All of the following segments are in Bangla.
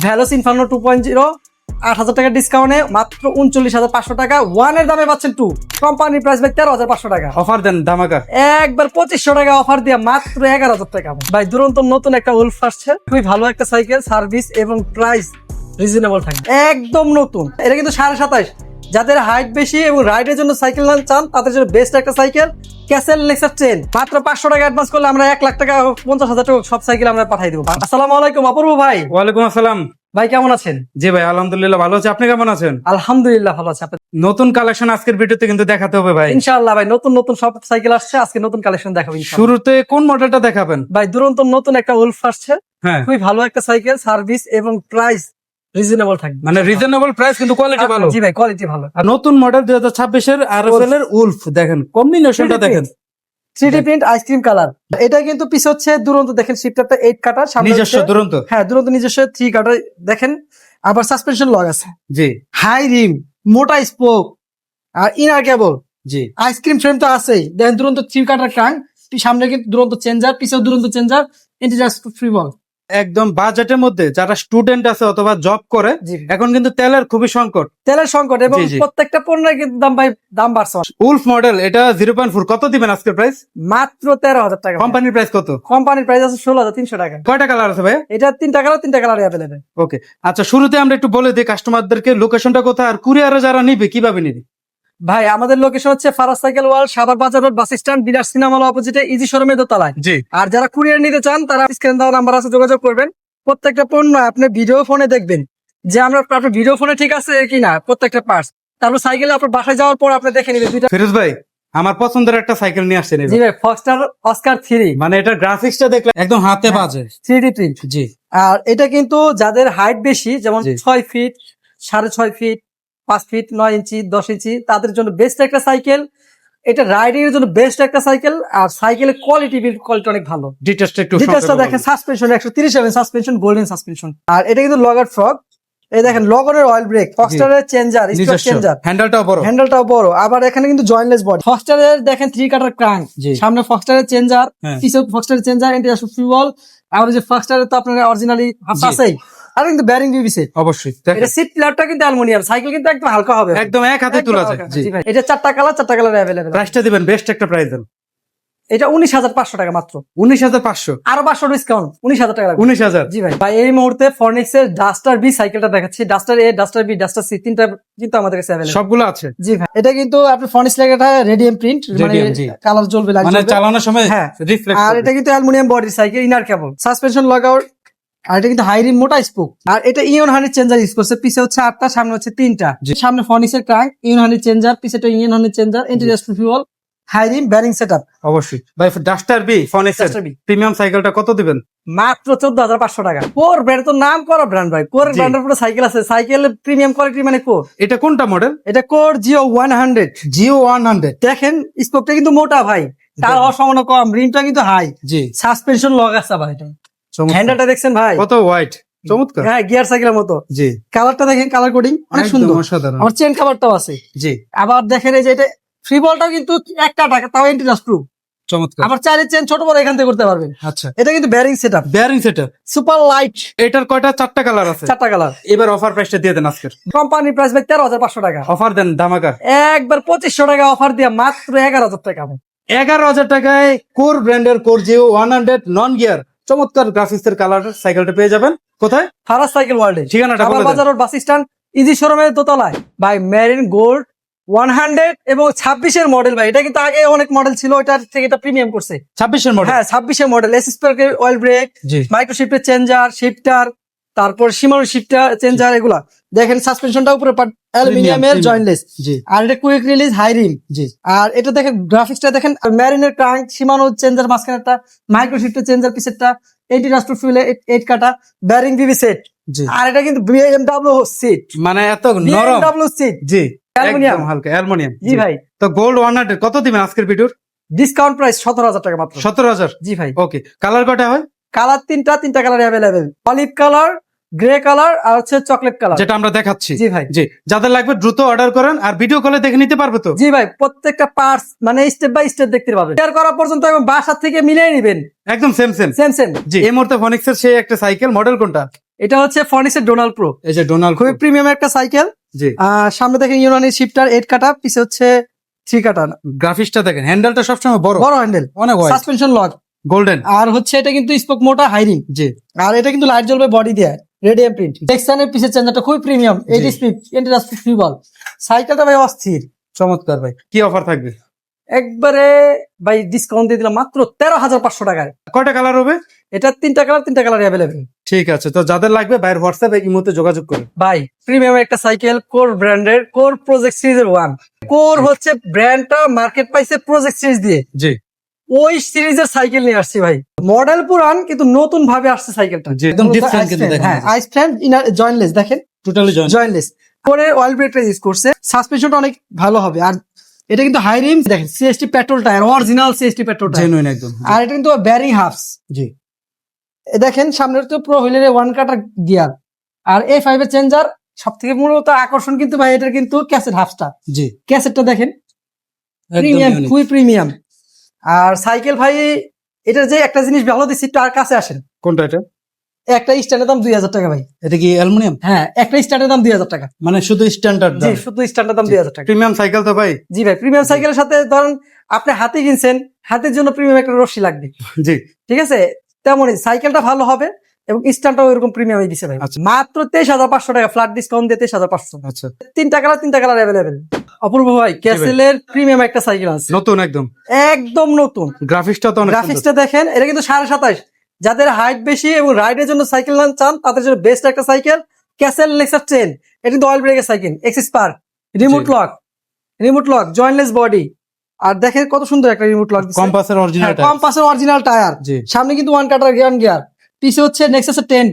ভ্যালোস ইনফার্নো 2.0 8,000 টাকা ডিসকাউন্টে মাত্র 39,500 টাকা। ওয়ানের দামে পাচ্ছেন টু, কোম্পানি প্রাইস ভাই 13,500 টাকা। অফার দেন ধামাকা। একবার 2,500 টাকা অফার দিয়ে মাত্র 11,000 টাকা। ভাই দুরন্ত নতুন একটা উলফ আসছে, খুবই ভালো একটা সাইকেল, সার্ভিস এবং প্রাইস রিজনেবল থাকবে, একদম নতুন। এটা কিন্তু 27.5, যাদের হাইট বেশি এবং রাইডের জন্য সাইকেল চান তাদের জন্য বেস্ট একটা সাইকেল। ক্যাসেল নেক্সাস 10 মাত্র 500 টাকা অ্যাডভান্স করলে আমরা 1 লাখ টাকা 50,000 টাকা সব সাইকেল আমরা পাঠিয়ে দেবো। আসসালামু আলাইকুম অপূর্ব ভাই। ওয়ালাইকুম আসসালাম। ভাই কেমন আছেন? জি ভাই আলহামদুলিল্লাহ ভালো আছি, আপনি কেমন আছেন? আলহামদুলিল্লাহ ভালো আছে। নতুন কালেকশন আজকের ভিডিওতে কিন্তু দেখাতে হবে ভাই। ইনশাআল্লাহ ভাই নতুন নতুন সব সাইকেল আসছে, আজকে নতুন কালেকশন দেখাবো ইনশাআল্লাহ। শুরুতে কোন মডেলটা দেখাবেন? ভাই দুরন্ত নতুন একটা উলফ আসছে, হ্যাঁ খুবই ভালো একটা সাইকেল, সার্ভিস এবং প্রাইস রিজনেবল থাকবে। মানে রিজনেবল প্রাইস কিন্তু কোয়ালিটি ভালো। জি ভাই কোয়ালিটি ভালো। আর নতুন মডেল 2026 এর আরএফএল এর উলফ দেখেন, কম্বিনেশনটা দেখেন, 3D প্রিন্ট আইসক্রিম কালার। এটা কিন্তু পিছে হচ্ছে দুরন্ত, দেখেন শিফটারটা 8 কাটার, সামনে নিজস্ব হচ্ছে- দুরন্ত। হ্যাঁ দুরন্ত নিজস্ব 3 কাটার দেখেন। আবার সাসপেনশন লক আছে, জি হাই রিম, মোটা স্পোক আর ইনার কেবল, জি আইসক্রিম ফ্রেম তো আছেই। দেখেন দুরন্ত 3 কাটার ট্রাঙ্ক, সামনে কিন্তু দুরন্ত চেঞ্জার, পিছেও দুরন্ত চেঞ্জার, ইন্টিরিয়ার ফ্রি বল। একদম বাজেটের মধ্যে যারা স্টুডেন্ট আছে অথবা জব করে, জি এখন কিন্তু তেলের খুবই সংকট। তেলের সংকট এবং জি, জি। প্রত্যেকটা পণ্যের কিন্তু দাম বাড়ছে। উলফ মডেল এটা 0.4 কত দিবেন আজকের প্রাইস? মাত্র 13,000 টাকা। কোম্পানির প্রাইস কত? কোম্পানির প্রাইস আছে 16,300 টাকা। কয়টা কালার আছে ভাই? এটা 3টা কালার অ্যাভেলেবেল। ওকে আচ্ছা, শুরুতে আমরা একটু বলে দিই কাস্টমারদেরকে লোকেশনটা কোথায়, আর কুরিয়ারে যারা নিবে কিভাবে নিবে? ভাই আমাদের লোকেশন হচ্ছে ফারাজ সাইকেল ওয়ার্ল্ড, সাভার বাজার রোড, বাস স্ট্যান্ড, বিরাট সিনেমা হল অপোজিটে, ইজি শোরুমের দোতলায়। জি আর যারা কুরিয়ার নিতে চান তারা স্ক্রিনে দেওয়া নাম্বার আছে, যোগাযোগ করবেন। প্রত্যেকটা পণ্য আপনি ভিডিও ফোনে দেখবেন যে আপনার ভিডিও ফোনে ঠিক আছে কিনা, প্রত্যেকটা পার্টস। তারপর সাইকেলে আপনার বাসায় যাওয়ার পর আপনি দেখে নেবেন দুইটা। ফিরোজ ভাই আমার পছন্দের একটা সাইকেল নিয়ে আসছেন জি এবার। ভাই ফক্সটার অস্কার 3, মানে এটার গ্রাফিক্সটা দেখলে একদম হাতে বাজে। 3D print. জি আর এটা কিন্তু যাদের হাইট বেশি, যেমন জি। 6 ফিট, 6.5 ফিট, 5 ফিট, 9 ইঞ্চি, 10 ইঞ্চি, তাদের জন্য বেস্ট একটা সাইকেল। এটা রাইডিং এর জন্য বেস্ট একটা সাইকেল। আর সাইকেলের কোয়ালিটি অনেক ভালো। ডিটেইলসটা একটু ডিটেইলসটা দেখেন, suspension 130 MM suspension, golden suspension. আর এটা কিন্তু লগর ফ্রগ, এই দেখেন লগনের অয়েল ব্রেক, ফক্সটারের চেঞ্জার, স্টক চেঞ্জার, হ্যান্ডেলটাও বড়। হ্যান্ডেলটাও বড়। আবার এখানে কিন্তু জয়েন্টলেস বডি। ফক্সটারের দেখেন 3 কাটার ক্রাঙ্ক, জি। সামনে ফক্সটারের চেঞ্জার, হ্যাঁ। পিছে ফক্সটারের চেঞ্জার, ইন্টিরিয়ার ফিউল। আর যে ফক্সটারের তো আপনার অরিজিনালি জি। আছেই। আর কিন্তু ব্যারিং বিবিসি, অবশ্যই এটা দেখেন, সিট প্লাটটা কিন্তু অ্যালুমিনিয়াম। সাইকেল কিন্তু একদম হালকা হবে, একদম এক হাতে একদম তোলা হালকা। যায়। জি জি ভাই, এটা 4টা কালার অ্যাভেলেবেল। প্রাইসটা দিবেন, বেস্ট একটা প্রাইস দেন। এটা 19,500 টাকা মাত্র। 19,500। আরো 500 ডিসকাউন্ট, 19,000 টাকা লাগবে। 19,000। জি ভাই। ভাই এই মুহূর্তে ফর্নিক্স এর ডাস্টার বি সাইকেলটা দেখাচ্ছি। ডাস্টার এ, ডাস্টার বি, ডাস্টার সি, তিনটা কিন্তু আমাদের কাছে अवेलेबल। সবগুলো আছে। জি ভাই, এটা কিন্তু আপনি ফর্নিক্স লেখাটা রেডিয়াম প্রিন্ট, মানে Radium, জি। কালার জ্বলবে, লাইট মানে জ্বলবে। চালানোর সময় হ্যাঁ। রিফ্লেক্ট আর এটা কিন্তু aluminium body cycle, inner cable, suspension lockout. আর এটা কিন্তু হাই রিম, মোটা স্পোক। আর এটা ইউন হানির চেঞ্জার ইউজ করছে, পিছে হচ্ছে 8টা, সামনে হচ্ছে 3টা। জি। সামনে ফর্নিক্স এর ট্রাঙ্ক, ইউন হানির চেঞ্জার, পিছেটা ইউন হানির changer, interior fuel, high rim, bearing setup. অবশ্যই ভাই। ডাস্টার বি ফনিক্সের ডাস্টার বি প্রিমিয়াম সাইকেলটা কত দিবেন? মাত্র 14,500 টাকা। কোর ব্র্যান্ড তো নাম করা ব্র্যান্ড ভাই, কোর জি। ব্র্যান্ডের পুরো সাইকেল আছে। সাইকেল প্রিমিয়াম কোয়ালিটি মানে কোর। এটা কোনটা মডেল? এটা কোর জিও 100। জিও 100। দেখেন স্পোকটা কিন্তু মোটা ভাই, তার অসমানো কম, রিমটা কিন্তু হাই, জি সাসপেনশন লক আছে ভাই। এটা চমৎকার। হ্যান্ডেলটা দেখছেন ভাই, কত হোয়াইট, চমৎকার। হ্যাঁ গিয়ার সাইকেলের মতো। জি কালারটা দেখেন, কালার কোডিং অনেক একদম সুন্দর। অসাধারণ। আমার চেন কাভারটাও আছে। জি আবার দেখেন এই যে এটা ফ্রি বলটাও কিন্তু একটা টাকা, তাও ইন্টারেস্ট প্রুফ। চমৎকার। আবার চাইলে চেন ছোট বড় এখান থেকে করতে পারবেন। আচ্ছা, এটা কিন্তু bearing setup, bearing setup. Super light, এটার কয়টা? 4টা কালার আছে। 4টা কালার। এবার অফার প্রাইসটা দিয়ে দেন আজকের। কোম্পানির প্রাইস ভাই 13,500 টাকা। অফার দেন ধামাকা। একবার 2,500 টাকা অফার দিয়ে মাত্র 11,000 টাকা। 11,000 টাকায় কোর ব্র্যান্ডের কোর জিও 100 নন গিয়ার চমৎকার গ্রাফিক্স এর কালার সাইকেলটা পেয়ে যাবেন। কোথায়? ফারাজ সাইকেল ওয়ার্ল্ডে, ঠিকানাটা বলে সাভার দেন। বাজার রোড, বাস স্ট্যান্ড, ইজি শোরুমের দোতলায়। ভাই মেরিন গোল্ড 100 এবং 26 মডেল। ভাই এটা কিন্তু আগে অনেক মডেল ছিল, ওটার থেকে এটা প্রিমিয়াম করছে। 26 মডেল। হ্যাঁ 26 মডেল, এসএস পার্কের অয়েল ব্রেক, জি মাইক্রো শিফটের চেঞ্জার, শিফটার, তারপর সীমানো শিফটার চেঞ্জার, এগুলা দেখেন। সাসপেনশনটা উপরে অ্যালুমিনিয়ামের premium। জয়েন্টলেস। জি আর এটা কুইক রিলিজ, হাই রিম। জি আর এটা দেখেন গ্রাফিক্সটা দেখেন, মেরিনের ট্রাঙ্ক, সীমানো চেঞ্জার মাঝখানেরটা, মাইক্রো শিফটের চেঞ্জার পিছেরটা, 80 রাস্ট্র ফিউলে 8 কাটা, ব্যারিং বিবি সেট। জি আর এটা কিন্তু বিএমডব্লিউ সিট, মানে এত নরম। বিএমডব্লিউ সিট, জি অ্যালুমিনিয়াম। একদম হালকা অ্যালুমিনিয়াম। জি ভাই, তো গোল্ড 100 কত দিবেন আজকের ভিডিওর? ডিসকাউন্ট প্রাইস 17,000 টাকা মাত্র। 17,000। জি ভাই। ওকে কালার কয়টা হয়? কালার তিনটা colour available, olive colour, grey colour আর হচ্ছে চকলেট কালার। যেটা আমরা দেখাচ্ছি। জি ভাই। জি যাদের লাগবে দ্রুত অর্ডার করেন, আর ভিডিও কলে দেখে নিতে পারবে তো? জি ভাই, প্রত্যেকটা পার্টস মানে স্টেপ বাই স্টেপ দেখতে পাবেন। শেয়ার করা পর্যন্ত এবং বাসা থেকে মিলিয়ে নেবেন একদম সেম। সেম। জি এই মুহূর্তে ফনিক্সের সেই একটা সাইকেল, মডেল কোনটা? এটা হচ্ছে ফর্নিসের ডোনাল্ড প্রো, এই যে ডোনাল্ড খুবই প্রিমিয়াম একটা সাইকেল। জি, সামনে দেখেন ইউনানি শিফটার 8 কাটা, পিছে হচ্ছে 3 কাটা, গ্রাফিক্সটা দেখেন, হ্যান্ডেলটা সবসময় বড় বড় হ্যান্ডেল, অনেক ওয়াইড, সাসপেনশন লক, গোল্ডেন। আর হচ্ছে এটা কিন্তু স্পোক মোটা হাইরিং। জি, আর এটা কিন্তু লাইট জ্বলবে বডি দিয়ে, রেডিয়াম প্রিন্ট। টেক্সানের পিছের চেঞ্জারটা খুবই প্রিমিয়াম, 80 স্পিড এন্টিরাস ফ্রি বল। সাইকেলটা ভাই অস্থির, চমৎকার ভাই। কি অফার থাকবে? একবারে ভাই ডিসকাউন্ট দিয়ে দিলাম মাত্র 13,500 টাকায়। কয়টা কালার হবে? এটা 3টা কালার অ্যাভেলেবেল। ঠিক আছে, তো যাদের লাগবে ভাইয়ের হোয়াটসঅ্যাপ এই মুহূর্তে যোগাযোগ করুন। ভাই প্রিমিয়াম একটা সাইকেল, কোর ব্র্যান্ডের, কোর প্রজেক্ট সিরিজের 1। কোর হচ্ছে ব্র্যান্ডটা মার্কেট পাইছে প্রজেক্ট সিরিজ দিয়ে, জি ওই সিরিজের সাইকেল নিয়ে আসছি ভাই। মডেল পুরান কিন্তু নতুন ভাবে আসছে সাইকেলটা, জি, একদম different কিন্তু দেখেন। হ্যাঁ, আইস ফ্রেম, ইনার জয়েন্টলেস, দেখেন টোটালি জয়েন্টলেস। পরে অয়েল ব্রেকটা ইউজ করছে, সাসপেনশনটা অনেক ভালো হবে। আর এটা কিন্তু হাই রিম, দেখেন CST petrol tyre, original CST petrol tyre, genuine একদম। আর এটা কিন্তু ব্যারিং হাফস। জি, দেখেন সামনের তো প্রো হুইলের 1 কাটা গিয়ার, আর A5 এর চেঞ্জার। সব থেকে মূলত আকর্ষণ কিন্তু ভাই এটার কিন্তু ক্যাসেট হাফসটা, জি, ক্যাসেটটা দেখেন একদম প্রিমিয়াম, unique। খুবই প্রিমিয়াম। আর সাইকেল ভাই এটার যে একটা জিনিস ভালো দিচ্ছি, একটু আর কাছে আসেন। কোনটা এটা? একটা স্ট্যান্ডের দাম 2,000 টাকা ভাই। এটা কি অ্যালুমিনিয়াম? হ্যাঁ, একটা স্ট্যান্ডের দাম 2,000 টাকা। মানে শুধু স্ট্যান্ডার্ড জি, দাম? শুধু স্ট্যান্ডের দাম 2,000 টাকা। প্রিমিয়াম সাইকেল তো ভাই। জি ভাই, প্রিমিয়াম সাইকেলের সাথে ধরেন আপনি হাতি কিনছেন, হাতির জন্য প্রিমিয়াম একটা রশি লাগবে, জি, ঠিক আছে? তেমনই সাইকেলটা ভালো হবে এবং স্ট্যান্ডটাও এরকম প্রিমিয়ামই দিছে ভাই। আচ্ছা। মাত্র 23,500 টাকা, ফ্ল্যাট ডিসকাউন্ট দিয়ে 23,500। আচ্ছা, 3টা কালার অ্যাভেলেবেল। অপূর্ব ভাই, ক্যাসেলের প্রিমিয়াম একটা সাইকেল আছে, নতুন একদম, একদম নতুন। গ্রাফিক্সটা তো অনেক সুন্দর। গ্রাফিক্সটা দেখেন, এটা কিন্তু 27.5। যাদের হাইট বেশি এবং রাইডের জন্য সাইকেল চান তাদের জন্য বেস্ট একটা সাইকেল ক্যাসেল নেক্সাস 10। এটা কিন্তু অয়েল ব্রেকের cycle, axis park, remote lock, jointless body. আর দেখেন কত সুন্দর একটা রিমোট লক, কম্পাসের অরিজিনাল টায়ার। কম্পাসের অরিজিনাল টায়ার। জি, সামনে কিন্তু 1 কাটার গিয়ার, পিছে হচ্ছে নেক্সাস 10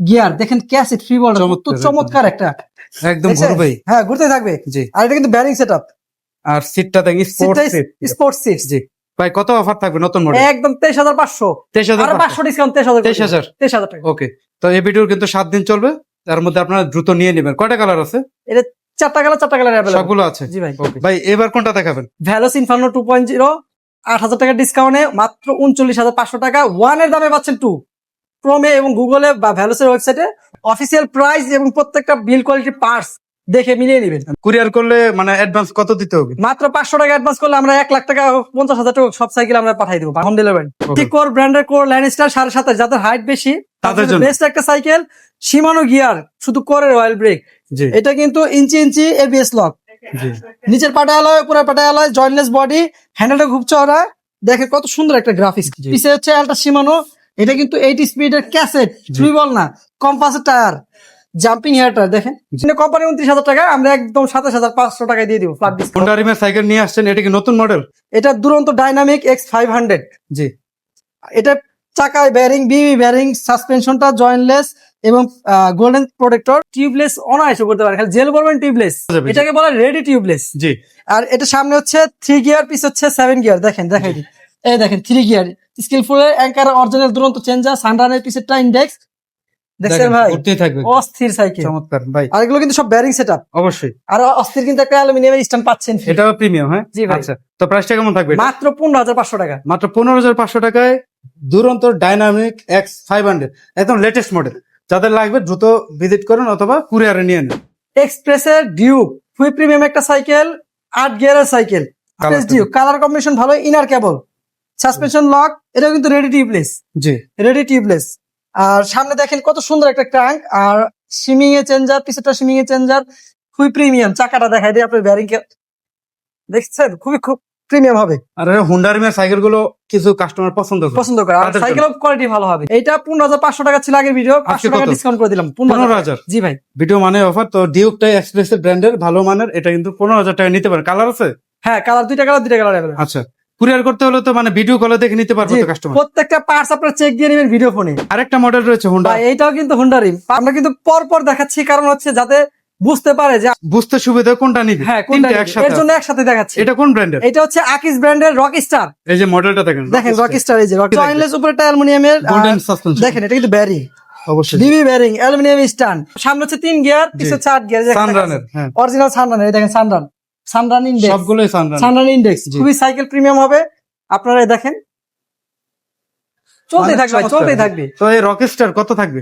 গিয়ার। দেখেন ক্যাসেট ফ্রি বল, চমৎকার একটা, একদম ঘুরবে ভাই। হ্যাঁ ঘুরতে থাকবে। জি, আর এটা কিন্তু ব্যারিং সেটআপ, আর সিটটা দেখি স্পোর্টস সিট। Sports seat. জি ভাই, কত অফার থাকবে নতুন মডেল? একদম 23,500। 23,500 আর 500 ডিসকাউন্ট, 23,000 23,000 টাকা। ওকে। তো এই ভিডিওর কিন্তু 7 দিন চলবে, তার মধ্যে আপনারা দ্রুত নিয়ে নেবেন। কয়টা কালার আছে? এটা 4টা কালার অ্যাভেলেবল, সবগুলো আছে? জি ভাই। ওকে ভাই, এবার কোনটা দেখাবেন? ভ্যালোস ইনফার্নো 2.0, 8,000 টাকা ডিসকাউন্টে মাত্র 39,500 টাকা। 1 এর দামে পাচ্ছেন 2। ক্রোমে এবং গুগলে বা ভ্যালোসের ওয়েবসাইটে অফিসিয়াল প্রাইস এবং প্রত্যেকটা বিল কোয়ালিটি পার্টস দেখে মিলিয়ে নেবেন। কুরিয়ার করলে মানে অ্যাডভান্স কত দিতে হবে? মাত্র 500 টাকা অ্যাডভান্স করলে আমরা 1 লাখ টাকা, 50,000 টাকা সব সাইকেল আমরা পাঠাই দেবো, হোম ডেলিভারি। Okay. কোর ব্র্যান্ডের কোর ল্যানিস্টার 27.5, যাদের হাইট বেশি তাদের জন্য বেস্ট একটা সাইকেল। শিমানো গিয়ার, শুধু কোরের অয়েল ব্রেক। জি, এটা কিন্তু ইঞ্চি এবিএস লক, জি, নিচের পাটা আলয়, উপরের পাটা আলয়, জয়েন্টলেস বডি, হ্যান্ডেলটা খুব চওড়া। দেখে কত সুন্দর একটা গ্রাফিক্স। জি। পিছে হচ্ছে আলট্রা শিমানো, এটা কিন্তু 80 স্পিডের ক্যাসেট, ফ্রি বল না, কম্পাসের টায়ার, জাম্পিং হেয়ারটা দেখেন। কোম্পানি 29,000 টাকা, আমরা একদম 27,500 টাকায় দিয়ে দিব ফ্ল্যাট ডিসকাউন্ট। হোন্ডা রিমের সাইকেল নিয়ে আসছেন, এটা কি নতুন মডেল? এটা দুরন্ত ডাইনামিক X500। জি, এটা চাকায় ব্যারিং, বিবি ব্যারিং, সাসপেনশনটা জয়েন্টলেস এবং গোল্ডেন প্রোটেক্টর, টিউবলেস অনায়াসে করতে পারে, খালি জেল করবেন টিউবলেস, এটাকে বলে রেডি টিউবলেস। জি, আর এটা সামনে হচ্ছে 3 গিয়ার, পিছ হচ্ছে 7 গিয়ার। দেখেন দেখাই দিই, এই দেখেন 3 গিয়ার, স্কিলফুল অ্যাঙ্কার, অরিজিনাল দুরন্ত চেঞ্জার, সানরানের পিছেরটা ইন্ডেক্স। দেখছেন দেখেন, ভাই, ঘুরতেই থাকবে। অস্থির সাইকেল, চমৎকার ভাই, আর এগুলো কিন্তু সব ব্যারিং সেটআপ। অবশ্যই। আর অস্থির কিন্তু একটা অ্যালুমিনিয়ামের স্ট্যান্ড পাচ্ছেন free। এটাও প্রিমিয়াম? হ্যাঁ জি ভাই। আচ্ছা, তো প্রাইসটা কেমন থাকবে এটা? মাত্র 15,500 টাকা। মাত্র 15,500 টাকায় দুরন্ত ডাইনামিক X500, একদম লেটেস্ট মডেল। যাদের লাগবে দ্রুত ভিজিট করুন অথবা কুরিয়ারে নিয়ে নিন। এক্সপ্রেসের ডিউক, খুবই প্রিমিয়াম একটা সাইকেল, 8 গিয়ারের সাইকেল, ডিউক, কালার কম্বিনেশন ভালো, ইনার কেবল, সাসপেনশন লক, এটাও কিন্তু রেডি টিউবলেস। আর সামনে দেখেন কত সুন্দর একটা ট্যাঙ্ক, আর সিমিং এ চেঞ্জার, পিছটা সিমিং এ চেঞ্জার, খুবই প্রিমিয়াম। চাকাটা দেখাই দিই আপনার, ব্যারিং দেখছেন, খুব প্রিমিয়াম হবে। আর হোন্ডা রিমের সাইকেল গুলো কিছু কাস্টমার পছন্দ করে, আর তাদের সাইকেল কোয়ালিটি ভালো হবে। এইটা 15,500 টাকা ছিল আগের ভিডিও, 500 টাকা কত? ডিসকাউন্ট করে দিলাম 15,000। জি ভাই। ভিডিও মানে অফার, তো ডিউকটাই এক্সপ্রেসের ব্র্যান্ডের ভালো মানের, এটা কিন্তু 15,000 টাকা নিতে পারেন। কালার আছে? হ্যাঁ, কালার দুইটা কালার অ্যাভেলেবল। আচ্ছা, কুরিয়ার করতে হলে তো মানে ভিডিও কলে দেখে নিতে পারবে জি, তো কাস্টমার। প্রত্যেকটা পার্টস আপনারা চেক দিয়ে নেবেন ভিডিও ফোনে। আরেকটা মডেল রয়েছে হোন্ডা, ভাই এইটাও কিন্তু হোন্ডা রিম, আমরা কিন্তু পর দেখাচ্ছি, কারণ হচ্ছে যাতে বুঝতে পারে যে বুঝতে সুবিধা কোনটা নিবে। হ্যাঁ কোনটা তিনটে নিবে। একসাথে এর জন্য একসাথে দেখাচ্ছি। এটা কোন ব্র্যান্ডের? এটা হচ্ছে আকিস ব্র্যান্ডের রকস্টার। এই যে মডেলটা দেখেন রকস্টার, এই যে জয়েন্টলেস, উপরেটা অ্যালুমিনিয়ামের, গোল্ডেন সাসপেনশন। দেখেন এটা কিন্তু ব্যারিং, অবশ্যই বিবি ব্যারিং, অ্যালুমিনিয়াম স্ট্যান্ড, সামনে হচ্ছে 3 গিয়ার, পিছে 4 গিয়ার, সানরানের। হ্যাঁ, অরিজিনাল সানরান। এই দেখেন সানরান ইনডেক্স, সবগুলোই সানরান। সানরান ইনডেক্স, জি। খুবই সাইকেল প্রিমিয়াম হবে। আপনারা দেখেন চলতেই মানে থাকবে, চমৎকার। চলতেই থাকবে। তো এই রকস্টার কত থাকবে?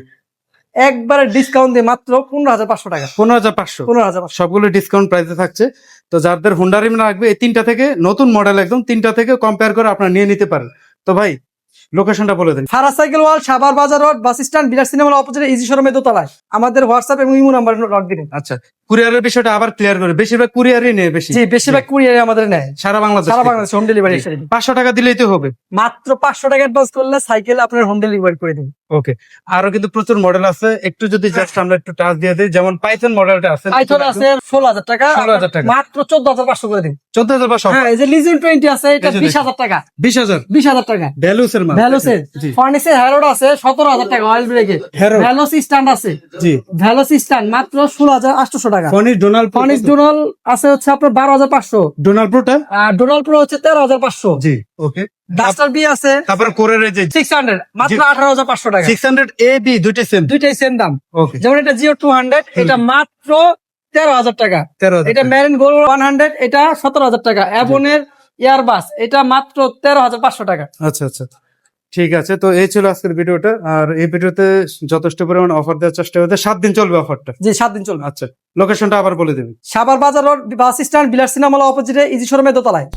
একবারে ডিসকাউন্ট দিয়ে মাত্র 15,500 টাকা। 15,500 15,500। সবগুলো ডিসকাউন্ট প্রাইসে থাকছে। তো যাদের হুন্ডা রিম লাগবে এই তিনটা থেকে নতুন মডেল একদম তিনটা থেকে কম্পেয়ার করে আপনারা নিয়ে নিতে পারেন। তো ভাই লোকেশনটা বলে দেন। ফারাজ সাইকেল ওয়াল, সাভার বাজার রোড, বাস স্ট্যান্ড, বিলাস সিনেমার অপোজিটে ইজি শোরুমে দোতলায়। আমাদের হোয়াটসঅ্যাপ এবং ইমো নাম্বার লক দিন। আচ্ছা, কুরিয়ারের বিষয়টা আবার ক্লিয়ার করে, বেশিরভাগ কুরিয়ারই নেয় বেশি। জি, বেশিরভাগ কুরিয়ারে আমাদের নেয়, সারা বাংলাদেশ সারা থেকে। Bangladesh home delivery. 500 টাকা দিলেই তো হবে। মাত্র 500 টাকা অ্যাডভান্স করলে সাইকেল আপনার হোম ডেলিভারি করে দিন। ওকে, আরো কিন্তু প্রচুর মডেল আছে, একটু যদি জাস্ট আমরা একটু টাচ দিয়ে দিই, যেমন পাইথন মডেলটা আছে। পাইথন আছে 16,000 টাকা, 16,000 টাকা। মাত্র 14,500 করে দিন। 14,500। হ্যাঁ, এই যে লিজিয়ন 20 আছে, এটা এই যে 20,000 টাকা। 20,000 20,000 টাকা ভ্যালুসের মাল। ভ্যালোসের। জি ফার্নিচার হ্যারোড আছে 17,000 টাকা অয়েল ব্রেকে। Harrod। ভ্যালোস স্ট্যান্ড আছে, জি ভ্যালোস স্ট্যান্ড মাত্র 16,800 টাকা। ফনির ডোনাল্ড ফার্নিশ ডোনাল আছে হচ্ছে আপনার 12,500, ডোনাল্ড প্রোটা। আর ডোনাল্ড প্রো হচ্ছে 13,500। জি ওকে। ডাস্টার বি আছে তারপর কোরের এই যে 600 মাত্র জি। 18,500 টাকা। 600 এ বি দুইটাই সেম। দুইটাই সেম দাম। ওকে, যেমন এটা জিও 200, এটা মাত্র 13,000 টাকা। 13,000 এটা মেরিন গোল্ড 100, এটা 17,000 টাকা। অ্যাবনের এয়ারবাস এটা মাত্র 13,500 টাকা। আচ্ছা আচ্ছা, ঠিক আছে। তো এই ছিল আজকের ভিডিওটা। আর এই ভিডিওতে যথেষ্ট পরিমাণ অফার দেওয়ার চেষ্টা করতে, 7 দিন চলবে অফারটা। জি, 7 দিন চলবে। আচ্ছা, লোকেশনটা আবার বলে দেবেন। সাভার বাজার রোড, বাস স্ট্যান্ড, বিলাস সিনেমা অপোজিটে ইজি শোরুমে দোতলায়।